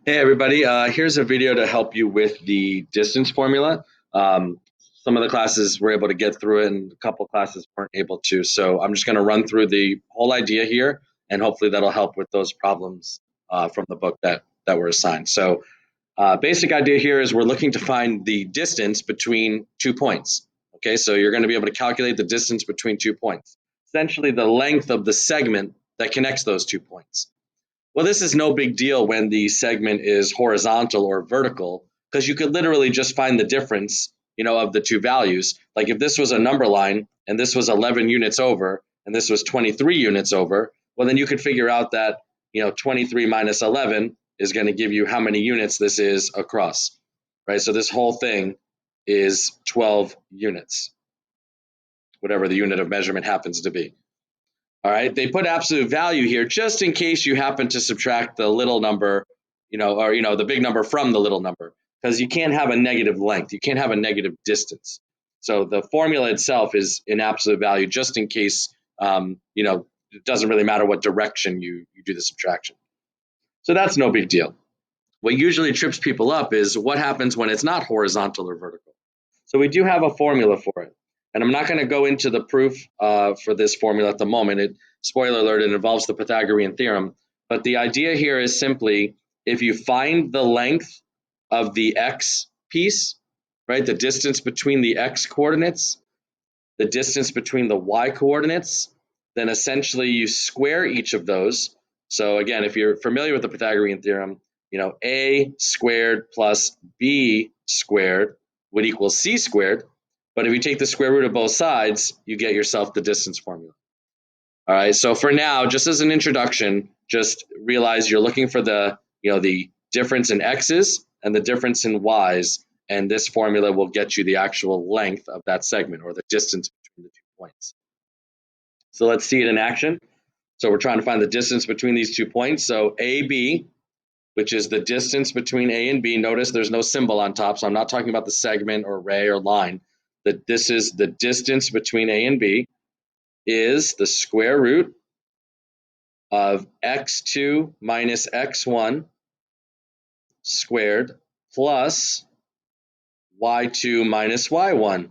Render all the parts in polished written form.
Hey everybody, here's a video to help you with the distance formula. Um, some of the classes were able to get through it and a couple classes weren't able to. So I'm just going to run through the whole idea here and hopefully that'll help with those problems from the book that were assigned. So basic idea here is we're looking to find the distance between 2 points. Okay, so you're going to be able to calculate the distance between 2 points. Essentially the length of the segment that connects those 2 points. Well, this is no big deal when the segment is horizontal or vertical, because you could literally just find the difference, of the two values. Like if this was a number line and this was 11 units over and this was 23 units over, well, then you could figure out that, 23 minus 11 is going to give you how many units this is across, right? So this whole thing is 12 units, whatever the unit of measurement happens to be. All right, they put absolute value here just in case you happen to subtract the little number, or the big number from the little number, because you can't have a negative length, you can't have a negative distance. So the formula itself is in absolute value just in case, it doesn't really matter what direction you do the subtraction. So that's no big deal. What usually trips people up is what happens when it's not horizontal or vertical. So we do have a formula for it. And I'm not going to go into the proof for this formula at the moment. Spoiler alert, it involves the Pythagorean theorem. But the idea here is simply if you find the length of the x piece, right, the distance between the x coordinates, the distance between the y coordinates, then essentially you square each of those. So again, if you're familiar with the Pythagorean theorem, a squared plus b squared would equal c squared. But if you take the square root of both sides, you get yourself the distance formula. All right, so for now, just as an introduction, just realize you're looking for the difference in x's and the difference in y's, and this formula will get you the actual length of that segment or the distance between the 2 points. So let's see it in action. So we're trying to find the distance between these 2 points. So AB, which is the distance between A and B. Notice there's no symbol on top, so I'm not talking about the segment or ray or line. That this is the distance between A and B is the square root of x2 minus x1 squared plus y2 minus y1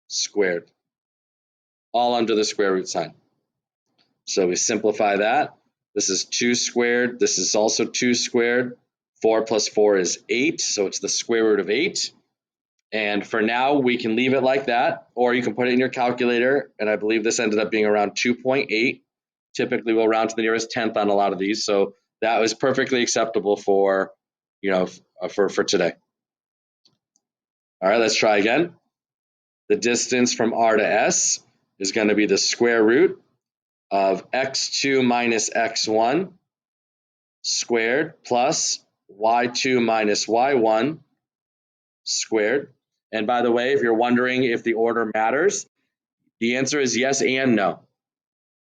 squared, all under the square root sign. So we simplify that. This is 2 squared. This is also 2 squared. 4 plus 4 is 8, so it's the square root of 8. And for now, we can leave it like that, or you can put it in your calculator, and I believe this ended up being around 2.8. Typically, we'll round to the nearest tenth on a lot of these, so that was perfectly acceptable for, for today. All right, let's try again. The distance from R to S is going to be the square root of x2 minus x1 squared plus y2 minus y1 squared. And by the way, if you're wondering if the order matters, the answer is yes and no.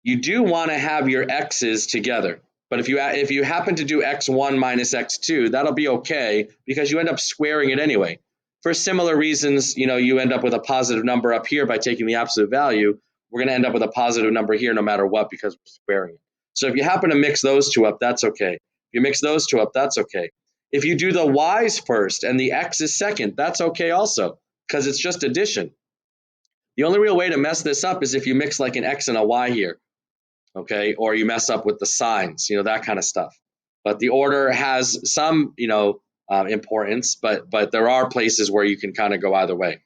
You do want to have your x's together, but if you happen to do x1 minus x2, that'll be okay because you end up squaring it anyway. For similar reasons, you end up with a positive number up here by taking the absolute value. We're going to end up with a positive number here no matter what because we're squaring it. So if you happen to mix those two up, that's okay. If you mix those two up, that's okay. If you do the y's first and the x is second, that's okay also because it's just addition. The only real way to mess this up is if you mix like an x and a y here, okay, or you mess up with the signs, that kind of stuff. But the order has some, importance, but there are places where you can kind of go either way.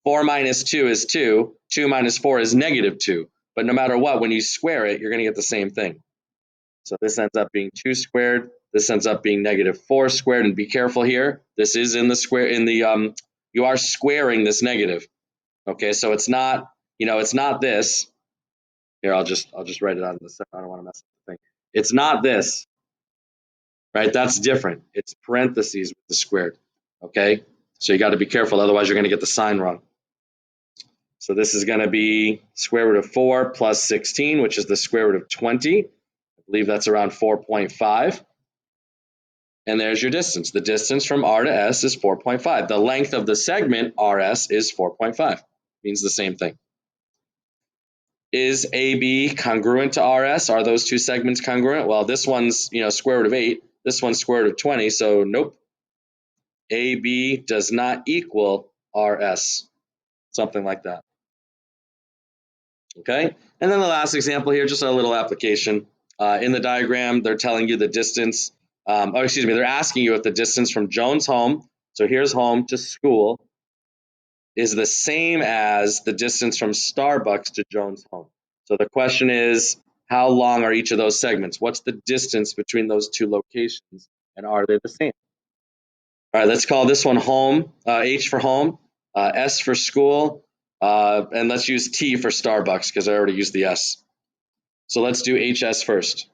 4 minus 2 is 2. 2 minus 4 is negative 2. But no matter what, when you square it, you're going to get the same thing. So this ends up being 2 squared. This ends up being negative 4 squared. And be careful here. This is in the square, you are squaring this negative. Okay, so it's not, it's not this. Here, I'll just write it on the side. I don't want to mess up the thing. It's not this, right? That's different. It's parentheses with the squared. Okay, so you got to be careful, otherwise you're going to get the sign wrong. So this is going to be square root of 4 plus 16, which is the square root of 20. I believe that's around 4.5. And there's your distance. The distance from R to S is 4.5. The length of the segment RS is 4.5. Means the same thing. Is AB congruent to RS? Are those two segments congruent? Well, this one's, square root of 8. This one's square root of 20, so nope. AB does not equal RS, something like that. Okay, and then the last example here, just a little application. In the diagram, they're telling you the distance, they're asking you if the distance from Joan's home, so here's home to school, is the same as the distance from Starbucks to Joan's home. So the question is, how long are each of those segments? What's the distance between those two locations, and are they the same? All right, let's call this one home, H for home, S for school, and let's use T for Starbucks because I already used the S. So let's do HS first.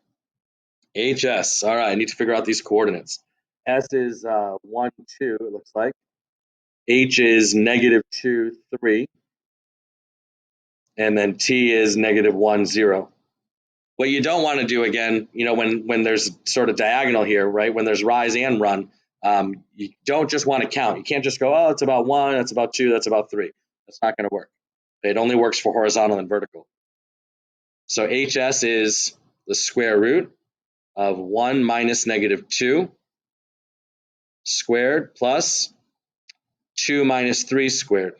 HS, all right, I need to figure out these coordinates. S is 1, 2, it looks like. H is -2, 3. And then T is -1, 0. What you don't want to do again, when there's sort of diagonal here, right? When there's rise and run, you don't just want to count. You can't just go, oh, it's about 1, that's about 2, that's about 3. That's not going to work. It only works for horizontal and vertical. So HS is the square root of 1 minus -2 squared plus 2 minus 3 squared.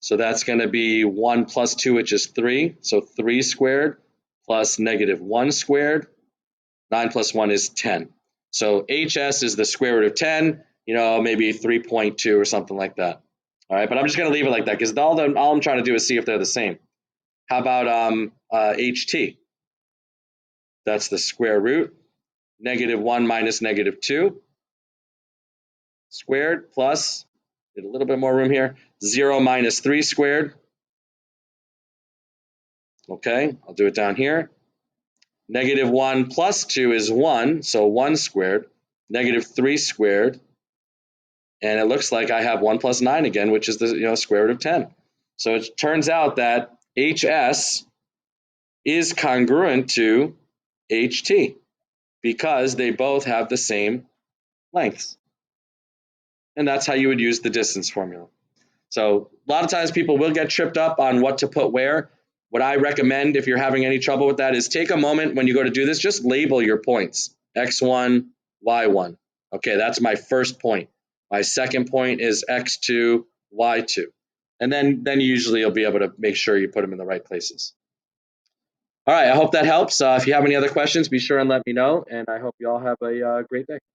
So that's going to be 1 plus 2, which is 3. So 3 squared plus -1 squared. 9 plus 1 is 10. So HS is the square root of 10, maybe 3.2 or something like that. All right, but I'm just going to leave it like that because all I'm trying to do is see if they're the same. How about HT? That's the square root, -1 minus -2 squared plus, get a little bit more room here, 0 minus 3 squared. Okay, I'll do it down here. -1 plus 2 is 1, so 1 squared. -3 squared. And it looks like I have 1 plus 9 again, which is the square root of 10. So it turns out that HS is congruent to HT because they both have the same lengths. And that's how you would use the distance formula. So a lot of times people will get tripped up on what to put where. What I recommend if you're having any trouble with that is take a moment when you go to do this, just label your points. X1, Y1. Okay, that's my first point. My second point is X2, Y2. And then usually you'll be able to make sure you put them in the right places. All right, I hope that helps. If you have any other questions, be sure and let me know. And I hope you all have a great day.